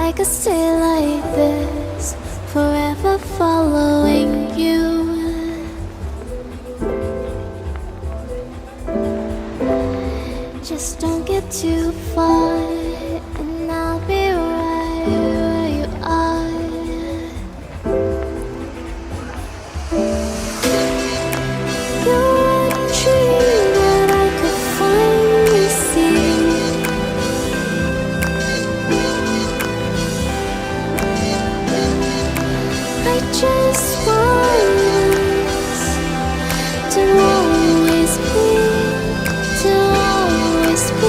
I could stay like this, forever following you. Just don't get too far, and I'll be right where you are. You're a dream that I could finally see. I just want us to always be, to always be.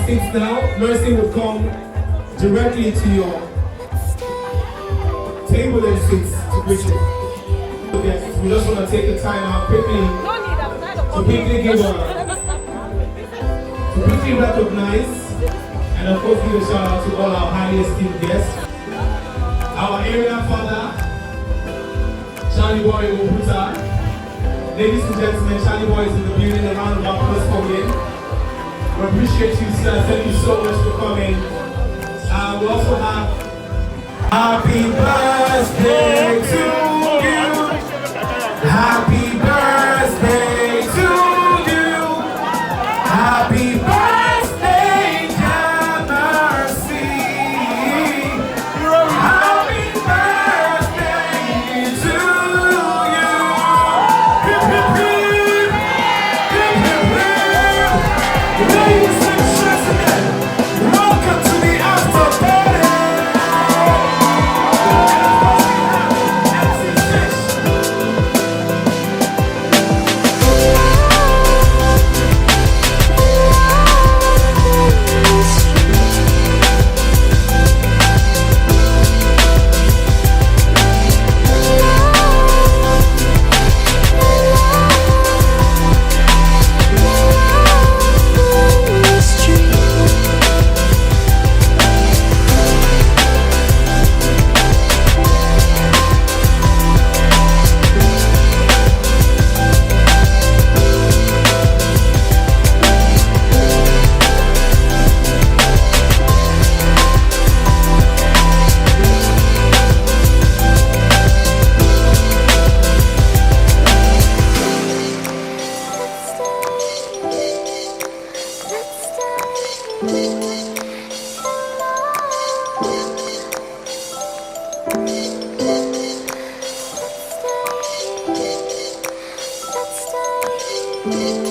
Seats now, Mercy will come directly to your table and seats to greet you. Yes, we just want to take the time out quickly to quickly recognize and of course give a shout out to all our highly esteemed guests. Our area father, Charly Bobrisky. Ladies and gentlemen, Charly Boy is in the building. A round of applause for him. We appreciate you, sir. Thank you so much for coming. We also have happy birthday to you. Happy birthday to you. Happy birthday, Jazzy. Happy birthday to you. Hip, hip, hip. Hip, hip, hip. Ladies and gentlemen, welcome to the you.